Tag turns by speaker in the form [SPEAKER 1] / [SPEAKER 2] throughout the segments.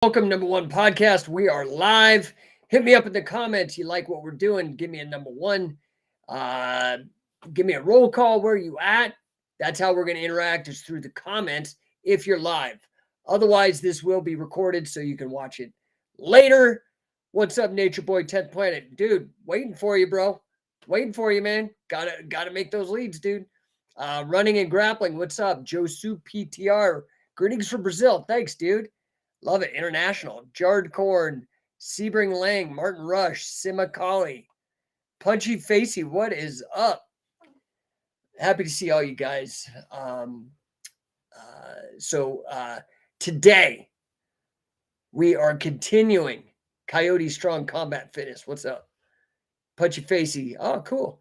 [SPEAKER 1] Welcome, No1 Podcast. We are live. Hit me up in the comments. You like what we're doing? Give me a number one. Uh, Give me a roll call. Where are you at? That's how we're going to interact, is through the comments if you're live. Otherwise, this will be recorded so you can watch it later. What's up, Nature Boy 10th Planet? Dude, waiting for you, bro. Waiting for you, man. Gotta make those leads, dude. Running and grappling. What's up? Josu PTR. Greetings from Brazil. Thanks, dude. Love it. International. Jared Korn, Sebring Lang, Martin Rush, Sima Kali, Punchy Facey. What is up? Happy to see all you guys. So today we are continuing Coyote Strong Combat Fitness. What's up? Punchy Facey. Oh, cool.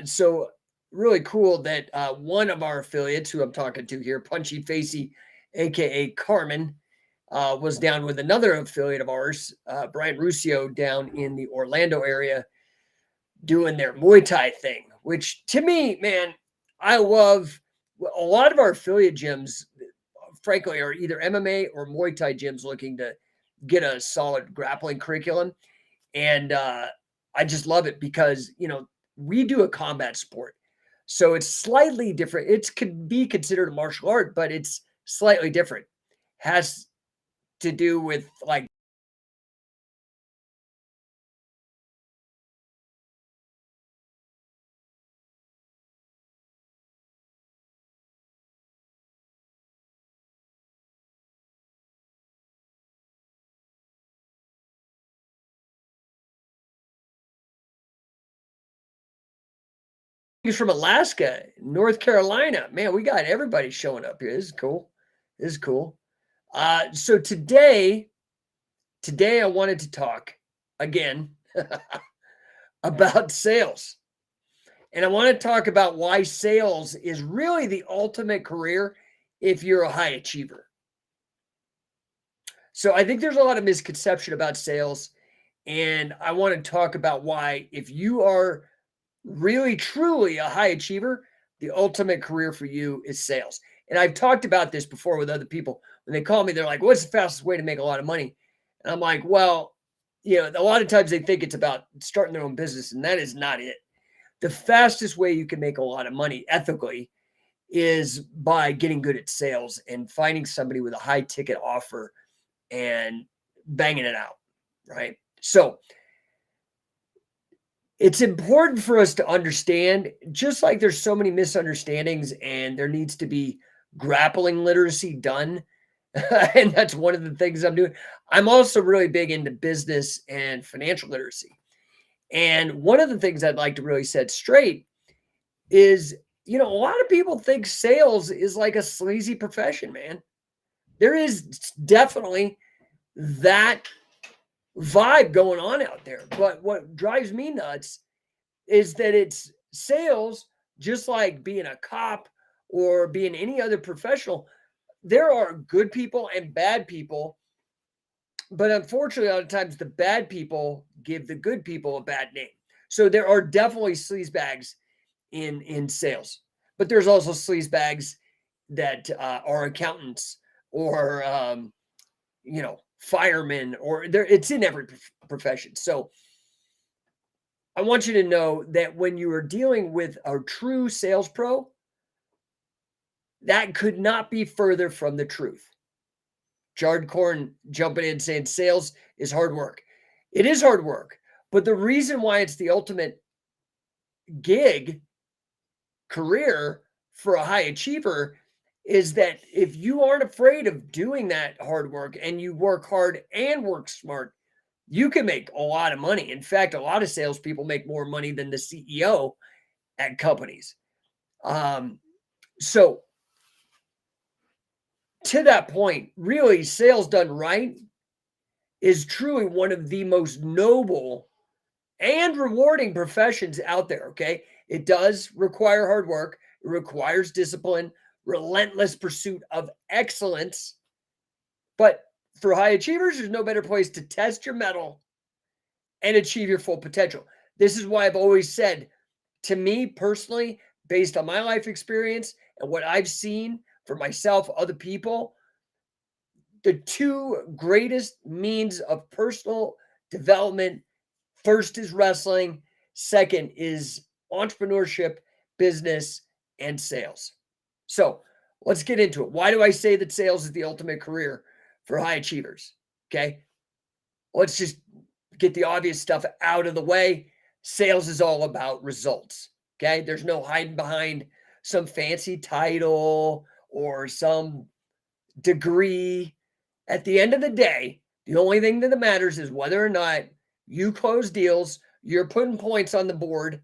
[SPEAKER 1] So really cool that one of our affiliates who I'm talking to here, Punchy Facey, aka Carmen, was down with another affiliate of ours, Brian Ruscio, down in the Orlando area doing their Muay Thai thing, which to me, man, I love. A lot of our affiliate gyms, frankly, are either MMA or Muay Thai gyms looking to get a solid grappling curriculum. And I just love it because, we do a combat sport. So it's slightly different. It could be considered a martial art, but it's slightly different. Has to do with like he's from Alaska, North Carolina. Man, we got everybody showing up here. This is cool. This is cool. So today I wanted to talk again about sales. And I want to talk about why sales is really the ultimate career if you're a high achiever. So I think there's a lot of misconception about sales. And I want to talk about why, if you are really truly a high achiever, the ultimate career for you is sales. And I've talked about this before with other people. When they call me, they're like, what's the fastest way to make a lot of money? And I'm like, well, a lot of times they think it's about starting their own business, and that is not it. The fastest way you can make a lot of money ethically is by getting good at sales and finding somebody with a high ticket offer and banging it out, right? So it's important for us to understand, just like there's so many misunderstandings and there needs to be grappling literacy done. And that's one of the things I'm doing. I'm also really big into business and financial literacy. And one of the things I'd like to really set straight is, a lot of people think sales is like a sleazy profession, man. There is definitely that vibe going on out there. But what drives me nuts is that it's sales, just like being a cop or being any other professional. There are good people and bad people. But unfortunately, a lot of times the bad people give the good people a bad name. So there are definitely sleazebags in sales, but there's also sleazebags that are accountants or firemen, or there. It's in every profession. So I want you to know that when you are dealing with a true sales pro, that could not be further from the truth. Jared Korn jumping in saying sales is hard work. It is hard work, but the reason why it's the ultimate gig career for a high achiever is that if you aren't afraid of doing that hard work and you work hard and work smart, you can make a lot of money. In fact, a lot of salespeople make more money than the CEO at companies. So to that point, really, sales done right is truly one of the most noble and rewarding professions out there. Okay. It does require hard work. It requires discipline, relentless pursuit of excellence. But for high achievers, there's no better place to test your mettle and achieve your full potential. This is why I've always said, to me personally, based on my life experience and what I've seen for myself, other people, the two greatest means of personal development. First is wrestling. Second is entrepreneurship, business, and sales. So let's get into it. Why do I say that sales is the ultimate career for high achievers? Okay. Let's just get the obvious stuff out of the way. Sales is all about results. Okay. There's no hiding behind some fancy title or some degree. At the end of the day, the only thing that matters is whether or not you close deals, you're putting points on the board,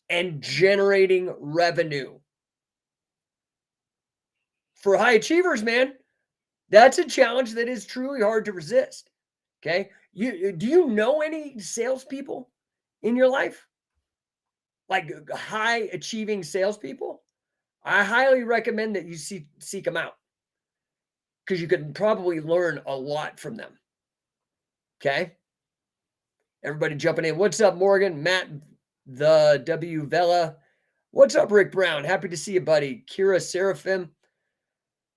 [SPEAKER 1] and generating revenue. For high achievers, man, that's a challenge that is truly hard to resist. Okay. Do you know any salespeople in your life? Like high achieving salespeople? I highly recommend that you seek them out because you could probably learn a lot from them. Okay. Everybody jumping in. What's up, Morgan? Matt, the W Vela. What's up, Rick Brown? Happy to see you, buddy. Kira Seraphim.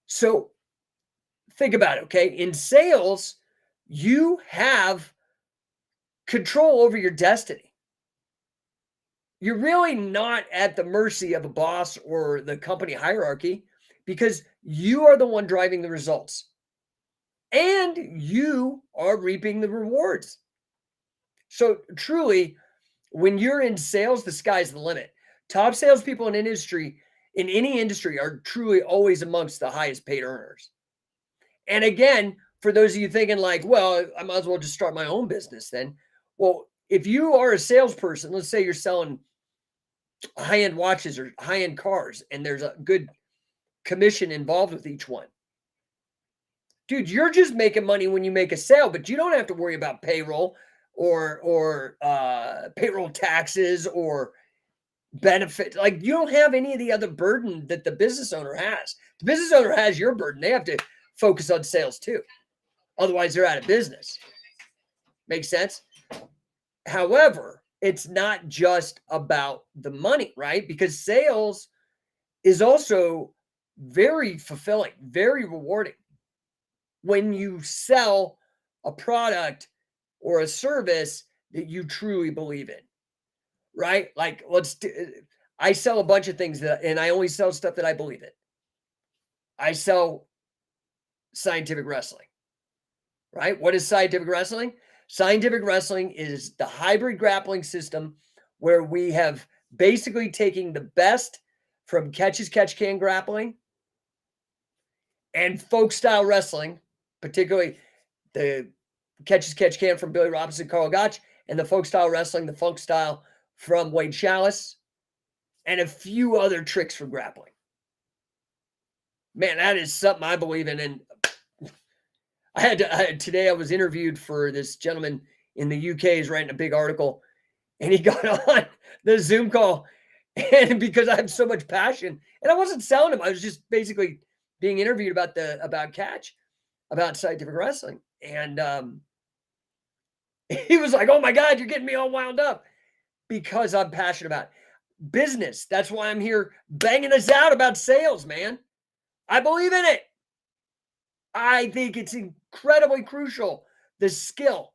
[SPEAKER 1] So think about it, okay? In sales, you have control over your destiny. You're really not at the mercy of a boss or the company hierarchy because you are the one driving the results and you are reaping the rewards. So truly, when you're in sales, the sky's the limit. Top salespeople in any industry, are truly always amongst the highest paid earners. And again, for those of you thinking like, well, I might as well just start my own business then. Well, if you are a salesperson, let's say you're selling high-end watches or high-end cars, and there's a good commission involved with each one. Dude, you're just making money when you make a sale, but you don't have to worry about payroll or payroll taxes or benefit. Like you don't have any of the other burden that the business owner has. The business owner has your burden. They have to focus on sales too. Otherwise, they're out of business. Makes sense? However, it's not just about the money, right? Because sales is also very fulfilling, very rewarding. When you sell a product or a service that you truly believe in, right? Like I sell a bunch of things and I only sell stuff that I believe in. I sell scientific wrestling, right? What is scientific wrestling? Scientific wrestling is the hybrid grappling system where we have basically taken the best from catch-as-catch-can grappling and folk style wrestling, particularly the catch-as-catch-can from Billy Robinson, Carl Gotch, and the folk style wrestling, the funk style from Wade Chalice, and a few other tricks for grappling. Man, that is something I believe in. And today I was interviewed for this gentleman in the UK. He's writing a big article, and he got on the Zoom call. And because I have so much passion, and I wasn't selling him, I was just basically being interviewed about scientific wrestling. And he was like, "Oh my God, you're getting me all wound up," because I'm passionate about business. That's why I'm here banging this out about sales, man. I believe in it. I think it's incredibly crucial. The skill.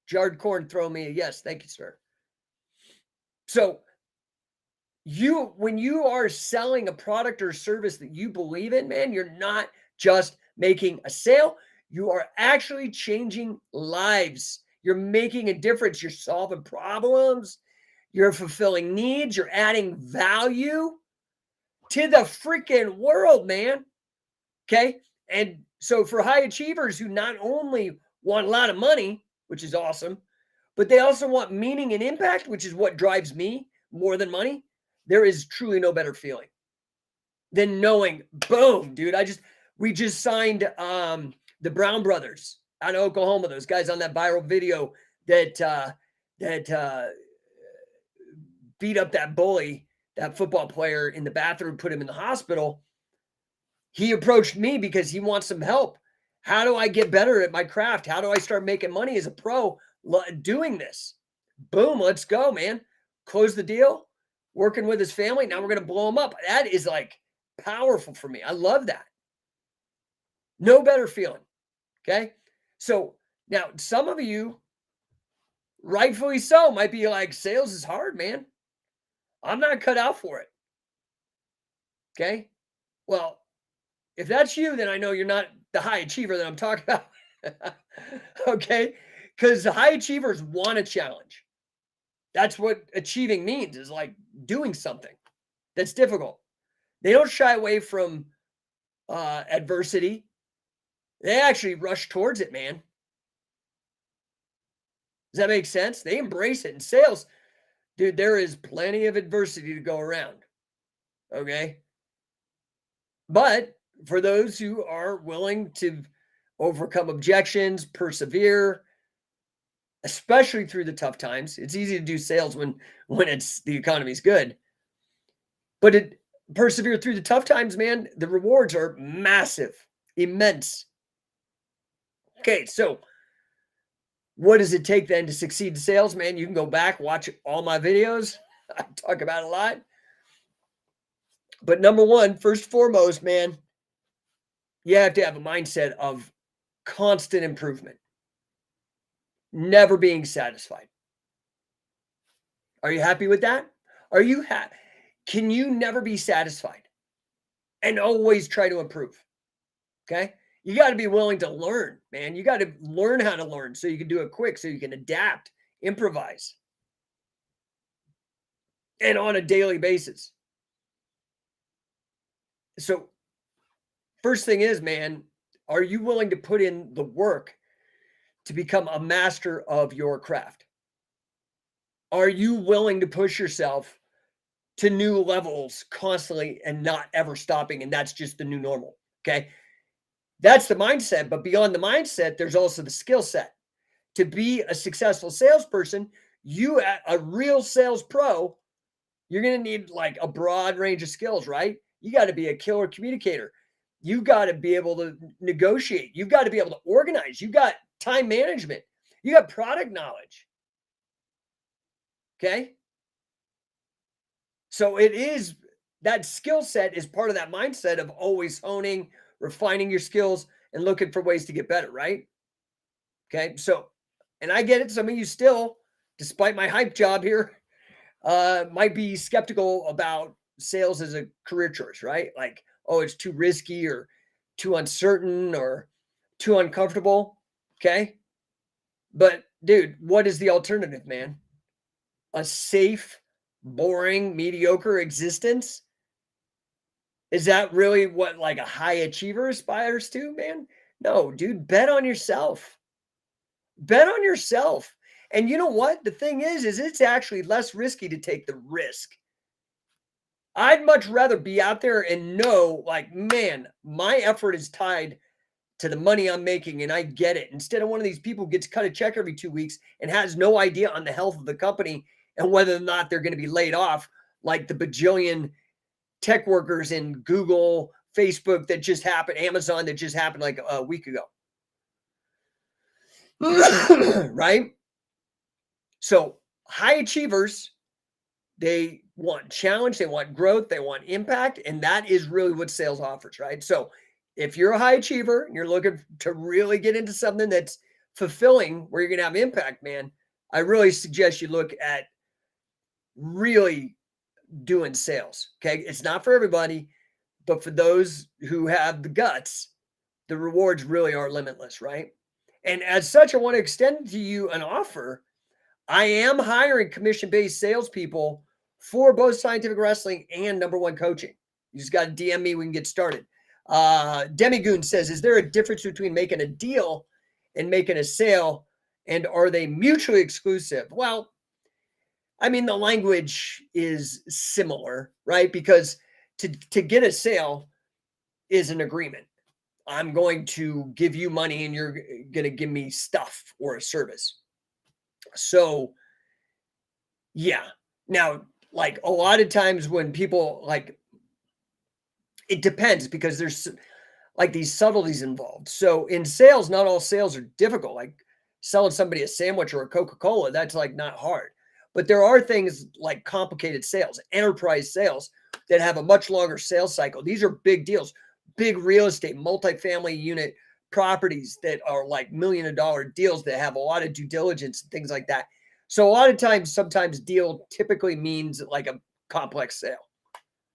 [SPEAKER 1] Jared Korn, throw me a yes. Thank you, sir. So when you are selling a product or service that you believe in, man, you're not just making a sale. You are actually changing lives. You're making a difference. You're solving problems. You're fulfilling needs. You're adding value to the freaking world, man. Okay. And so for high achievers who not only want a lot of money, which is awesome, but they also want meaning and impact, which is what drives me more than money. There is truly no better feeling than knowing, boom, dude, we just signed the Brown brothers out of Oklahoma, those guys on that viral video that beat up that bully, that football player in the bathroom, put him in the hospital. He approached me because he wants some help. How do I get better at my craft? How do I start making money as a pro doing this? Boom, let's go, man. Close the deal, working with his family. Now we're going to blow him up. That is like powerful for me. I love that. No better feeling. Okay. So now some of you, rightfully so, might be like, sales is hard, man. I'm not cut out for it. Okay. Well, if that's you, then I know you're not the high achiever that I'm talking about. Okay. Because the high achievers want a challenge. That's what achieving means, is like doing something that's difficult. They don't shy away from adversity. They actually rush towards it, man. Does that make sense? They embrace it. In sales, dude, there is plenty of adversity to go around. Okay. But for those who are willing to overcome objections, persevere, especially through the tough times, it's easy to do sales when it's the economy's good. But it persevere through the tough times, man, the rewards are massive, immense. Okay, so what does it take then to succeed in sales, man? You can go back, watch all my videos. I talk about it a lot. But number one, first and foremost, man, you have to have a mindset of constant improvement, never being satisfied. Are you happy with that? Are you happy? Can you never be satisfied and always try to improve? Okay. You got to be willing to learn, man. You got to learn how to learn so you can do it quick, so you can adapt, improvise, and on a daily basis. So, first thing is, man, are you willing to put in the work to become a master of your craft? Are you willing to push yourself to new levels constantly and not ever stopping? And that's just the new normal. Okay. That's the mindset. But beyond the mindset, there's also the skill set. To be a successful salesperson, a real sales pro, you're going to need like a broad range of skills, right? You got to be a killer communicator. You got to be able to negotiate. You got to be able to organize. You got time management. You got product knowledge. Okay. So that skill set is part of that mindset of always honing, refining your skills, and looking for ways to get better, right? Okay. So, and I get it. Some of you still, despite my hype job here, might be skeptical about sales as a career choice, right? Like, oh, it's too risky or too uncertain or too uncomfortable. Okay. But dude, what is the alternative, man? A safe, boring, mediocre existence? Is that really what like a high achiever aspires to, man? No, dude, bet on yourself. Bet on yourself. And you know what? The thing is it's actually less risky to take the risk. I'd much rather be out there and know, like, man, my effort is tied to the money I'm making and I get it. Instead of one of these people who gets cut a check every 2 weeks and has no idea on the health of the company and whether or not they're going to be laid off, like the bajillion tech workers in Google, Facebook that just happened, Amazon that just happened like a week ago. Right? So high achievers, they want challenge, they want growth, they want impact, and that is really what sales offers, right? So if you're a high achiever and you're looking to really get into something that's fulfilling where you're going to have impact, man, I really suggest you look at really doing sales. Okay. It's not for everybody, but for those who have the guts, the rewards really are limitless, right? And as such, I want to extend to you an offer. I am hiring commission-based salespeople for both Scientific Wrestling and No1 Coaching. You just got to DM me. We can get started. Demigoon says, is there a difference between making a deal and making a sale? And are they mutually exclusive? Well, I mean, the language is similar, right? Because to get a sale is an agreement. I'm going to give you money and you're going to give me stuff or a service. So, yeah. Now, like a lot of times when people like, it depends because there's like these subtleties involved. So in sales, not all sales are difficult. Like selling somebody a sandwich or a Coca-Cola, that's like not hard. But there are things like complicated sales, enterprise sales that have a much longer sales cycle. These are big deals. big real estate, multifamily unit properties that are like $1 million deals that have a lot of due diligence and things like that. So a lot of times, sometimes deal typically means like a complex sale.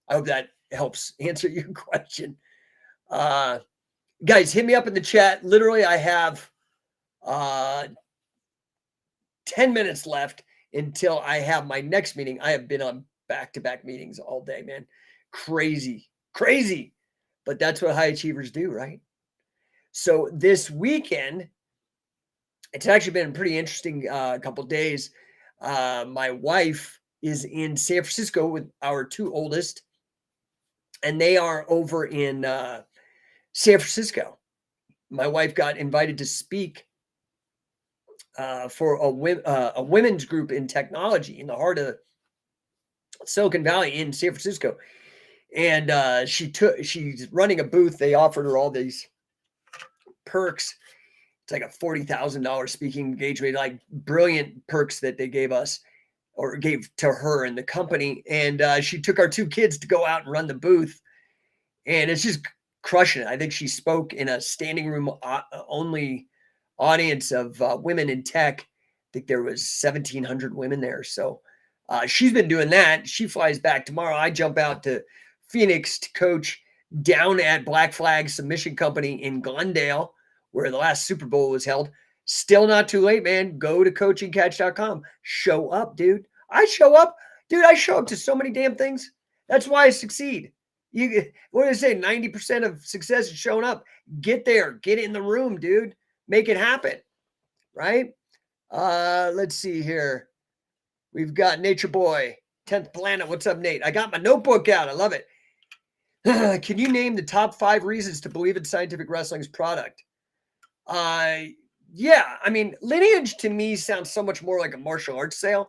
[SPEAKER 1] I hope that helps answer your question. Guys, hit me up in the chat. Literally, I have 10 minutes left until I have my next meeting. I have been on back-to-back meetings all day, man. Crazy, crazy. But that's what high achievers do, right? So this weekend, it's actually been a pretty interesting couple days. My wife is in San Francisco with our two oldest, and they are over in San Francisco. My wife got invited to speak for a women's group in technology in the heart of Silicon Valley in San Francisco. And she's running a booth. They offered her all these perks. It's like a $40,000 speaking engagement, like brilliant perks that they gave us or gave to her and the company. And she took our two kids to go out and run the booth. And it's just crushing it. I think she spoke in a standing room only audience of women in tech. I think there was 1,700 women there. So she's been doing that. She flies back tomorrow. I jump out to Phoenix to coach down at Black Flag Submission Company in Glendale, where the last Super Bowl was held. Still not too late, man. Go to coachingcatch.com. Show up, dude. I show up. Dude, I show up to so many damn things. That's why I succeed. What do they say? 90% of success is showing up. Get there. Get in the room, dude. Make it happen. Right? Let's see here. We've got Nature Boy, 10th Planet. What's up, Nate? I got my notebook out. I love it. Can you name the top 5 reasons to believe in Scientific Wrestling's product? Yeah. I mean, Lineage to me sounds so much more like a martial arts sale.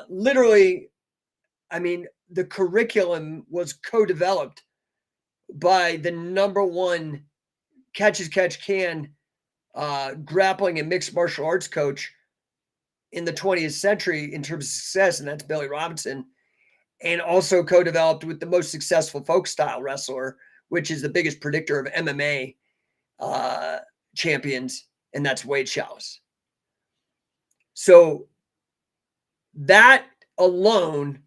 [SPEAKER 1] Literally, I mean, the curriculum was co-developed by the #1 catch as catch can grappling and mixed martial arts coach in the 20th century in terms of success, and that's Billy Robinson, and also co-developed with the most successful folk style wrestler, which is the biggest predictor of MMA champions, and that's Wade Challis. So that alone,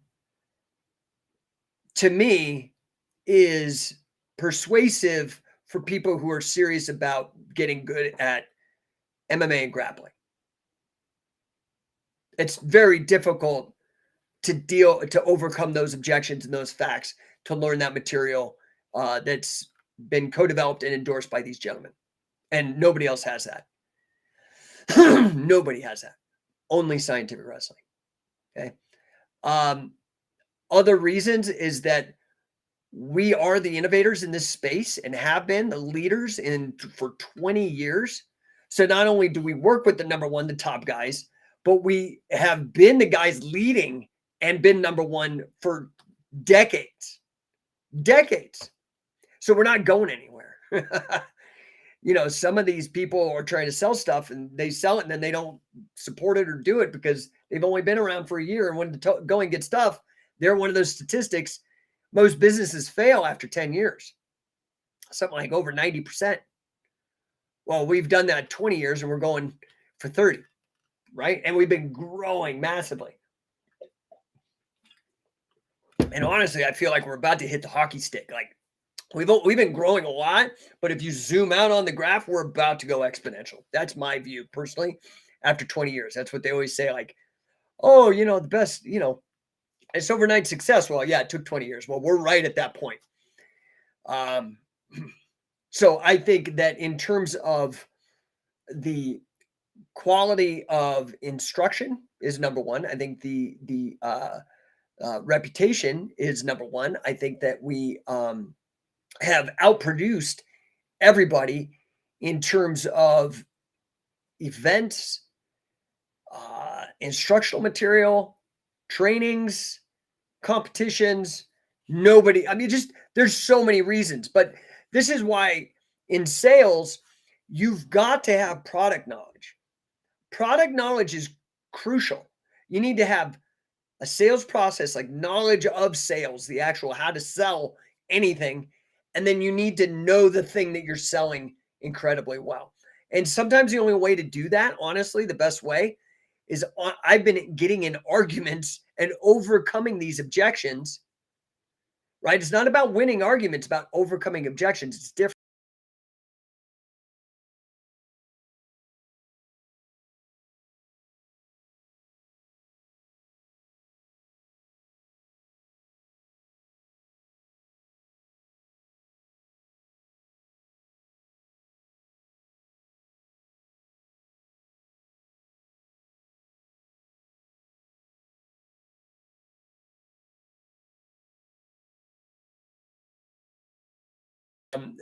[SPEAKER 1] to me, is persuasive for people who are serious about getting good at MMA and grappling. It's very difficult to overcome those objections and those facts, to learn that material that's been co-developed and endorsed by these gentlemen. And nobody else has that. Nobody has that. Only Scientific Wrestling. Okay. Other reasons is that we are the innovators in this space and have been the leaders for 20 years. So not only do we work with the #1, the top guys, but we have been the guys leading and been #1 for decades. Decades. So we're not going anywhere. Some of these people are trying to sell stuff and they sell it and then they don't support it or do it because they've only been around for a year. And when the going gets tough, they're one of those statistics. Most businesses fail after 10 years, something like over 90%. Well, we've done that 20 years and we're going for 30, right? And we've been growing massively. And honestly, I feel like we're about to hit the hockey stick. Like we've been growing a lot, but if you zoom out on the graph, we're about to go exponential. That's my view personally. After 20 years, that's what they always say. Like, oh, the best, it's overnight success. Well, yeah, it took 20 years. Well, we're right at that point. So I think that in terms of the quality of instruction is #1. I think the reputation is #1. I think that we have outproduced everybody in terms of events, instructional material, trainings, competitions. Nobody, I mean, there's so many reasons, but this is why in sales, you've got to have product knowledge. Product knowledge is crucial. You need to have a sales process, like knowledge of sales, the actual how to sell anything, And then you need to know the thing that you're selling incredibly well. And sometimes the only way to do that, honestly, the best way is I've been getting in arguments and overcoming these objections, right? It's not about winning arguments, about overcoming objections. It's different.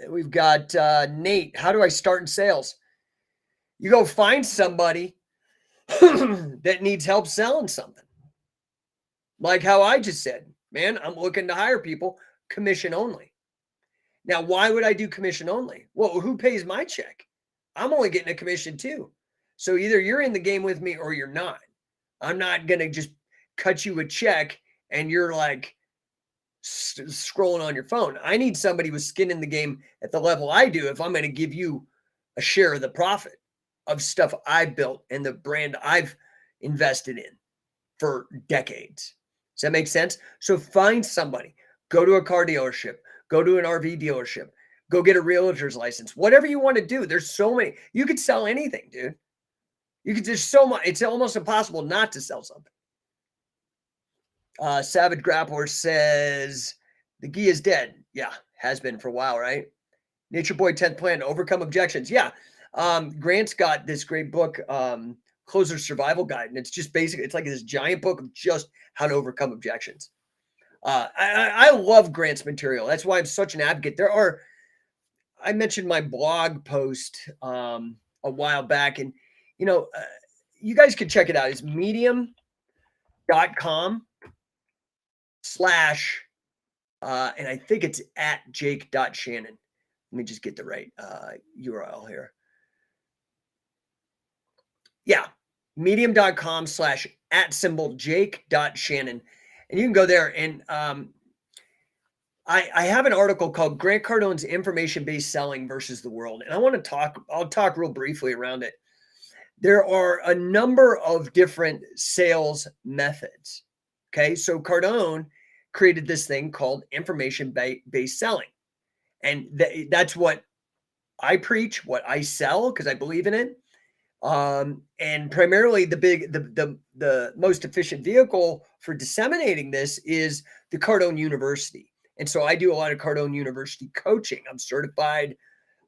[SPEAKER 1] We've got Nate. How do I start in sales? You go find somebody that needs help selling something. Like how I just said, man, I'm looking to hire people commission only. Now, why would I do commission only? Well, who pays my check? I'm only getting a commission too. So either you're in the game with me or you're not. I'm not going to just cut you a check and you're like scrolling on your phone. I need somebody with skin in the game at the level I do if I'm going to give you a share of the profit of stuff I built and the brand I've invested in for decades. Does that make sense? So find somebody, go to a car dealership, go to an RV dealership, go get a realtor's license, whatever you want to do. There's so many. You could sell anything, dude. You could, there's so much. It's almost impossible not to sell something. Savage Grappler says the gi is dead. Yeah, has been for a while, right? Nature Boy 10th Plan, Overcome Objections. Yeah. Grant's got this great book, Closer Survival Guide. And it's just basically, it's like this giant book of just how to overcome objections. I love Grant's material. That's why I'm such an advocate. I mentioned my blog post a while back, and you guys can check it out. It's medium.com/ and I think it's at jake.shannon. Let me just get the right URL here. Yeah, medium.com/ @Jake.Shannon. And you can go there. And I have an article called Grant Cardone's Information-Based Selling versus the World. And I'll talk real briefly around it. There are a number of different sales methods. Okay. So Cardone created this thing called information-based selling. And that's what I preach, what I sell, because I believe in it. And primarily the most efficient vehicle for disseminating this is the Cardone University. And so I do a lot of Cardone University coaching. I'm certified.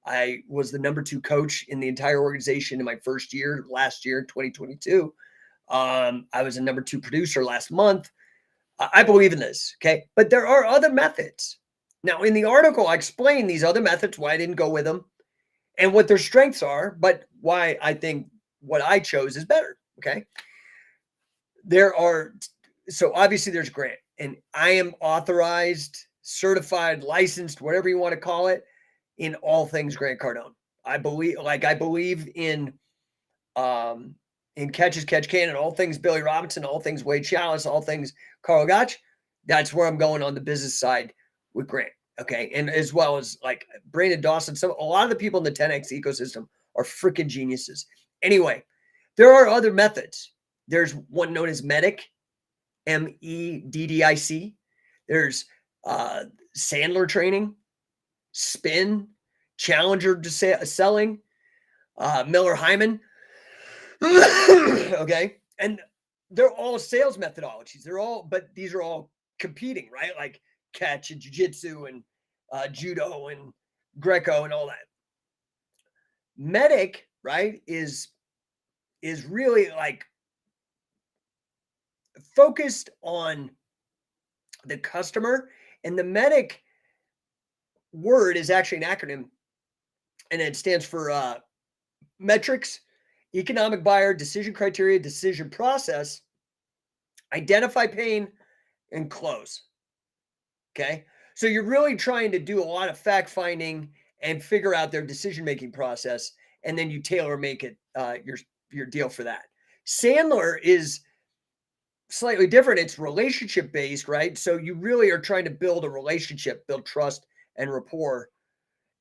[SPEAKER 1] I was the number 2 coach in the entire organization in my first year, last year, 2022. I was a number 2 producer last month. I believe in this. Okay. But there are other methods. Now, in the article, I explain these other methods, why I didn't go with them, and what their strengths are, but why I think what I chose is better. Okay. So obviously there's Grant, and I am authorized, certified, licensed, whatever you want to call it, in all things Grant Cardone. I believe in Catch as Catch Can, and all things Billy Robinson, all things Wade Chalice, all things Carl Gotch. That's where I'm going on the business side with Grant. Okay. And as well as like Brandon Dawson, a lot of the people in the 10X ecosystem are freaking geniuses. Anyway, there are other methods. There's one known as MEDDIC, MEDDIC. There's Sandler training, spin, challenger to selling, Miller Hyman. Okay. And they're all sales methodologies. But these are all competing, right? Like catch and jiu-jitsu and judo and Greco and all that. MEDDIC, right, is really like focused on the customer, and the MEDDIC word is actually an acronym, and it stands for metrics, economic buyer, decision criteria, decision process, identify pain, and close. Okay. So you're really trying to do a lot of fact finding and figure out their decision-making process. And then you tailor make it your deal for that. Sandler is slightly different. It's relationship based, right? So you really are trying to build a relationship, build trust and rapport.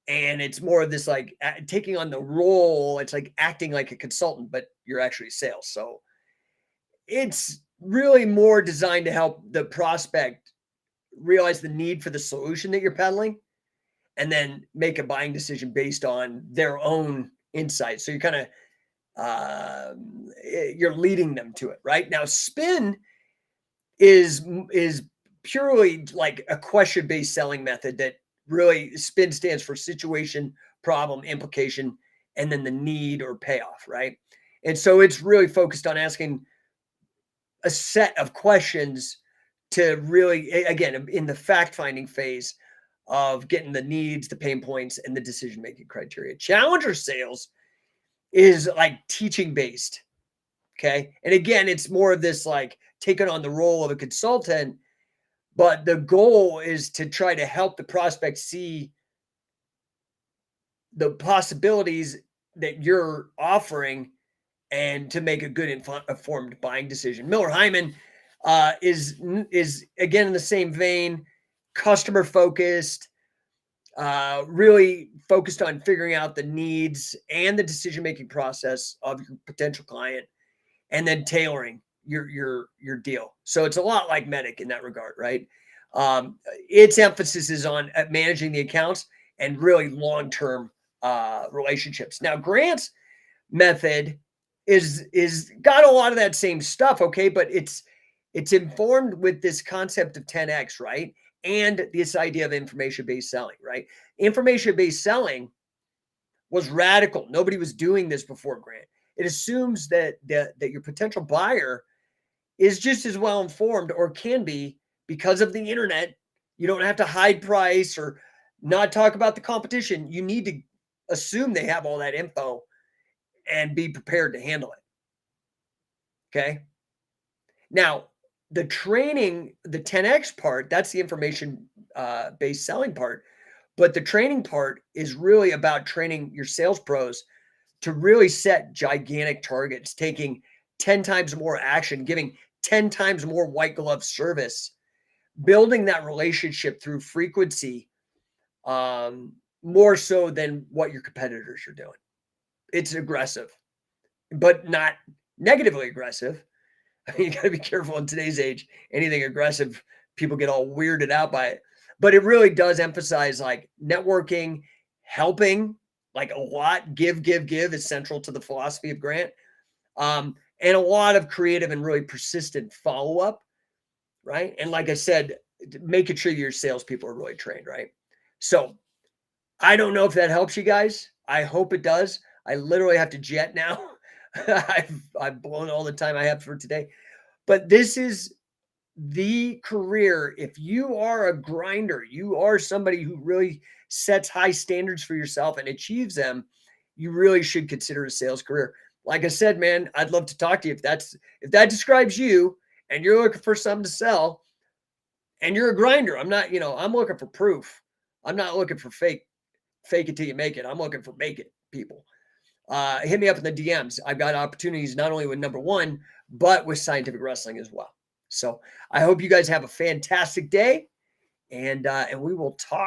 [SPEAKER 1] And it's more of this like taking on the role. It's like acting like a consultant, but you're actually sales. So it's really more designed to help the prospect realize the need for the solution that you're peddling and then make a buying decision based on their own insights. So you're kind of you're leading them to it, right? Now, spin is purely like a question-based selling method that really spin stands for situation, problem, implication, and then the need or payoff, right? And so it's really focused on asking a set of questions to really, again, in the fact-finding phase of getting the needs, the pain points, and the decision-making criteria. Challenger sales is like teaching based. Okay. And again, it's more of this like taking on the role of a consultant, but the goal is to try to help the prospect see the possibilities that you're offering and to make a good informed buying decision. Miller Hyman is again in the same vein, customer focused, really focused on figuring out the needs and the decision making process of your potential client, and then tailoring your deal. So it's a lot like Medic in that regard, right? Its emphasis is on managing the accounts and really long term relationships. Now, Grant's method is got a lot of that same stuff, okay, but it's informed with this concept of 10x, right? And this idea of information-based selling, right? Information-based selling was radical. Nobody was doing this before Grant. It assumes that your potential buyer is just as well informed or can be because of the internet. You don't have to hide price or not talk about the competition. You need to assume they have all that info and be prepared to handle it. Okay. Now, the training, the 10x part, that's the information based selling part. But the training part is really about training your sales pros to really set gigantic targets, taking 10 times more action, giving 10 times more white glove service, building that relationship through frequency, more so than what your competitors are doing. It's aggressive, but not negatively aggressive. I mean, you got to be careful in today's age. Anything aggressive, people get all weirded out by it. But it really does emphasize like networking, helping, like a lot. Give is central to the philosophy of Grant. And a lot of creative and really persistent follow up, right? And like I said, making sure your salespeople are really trained, right? So I don't know if that helps you guys. I hope it does. I literally have to jet now. I've blown all the time I have for today. But this is the career. If you are a grinder, you are somebody who really sets high standards for yourself and achieves them, you really should consider a sales career. Like I said, man, I'd love to talk to you if that describes you and you're looking for something to sell and you're a grinder. I'm not, I'm looking for proof. I'm not looking for fake it till you make it. I'm looking for make it people. Hit me up in the DMs. I've got opportunities not only with No1, but with Scientific Wrestling as well. So I hope you guys have a fantastic day, and we will talk.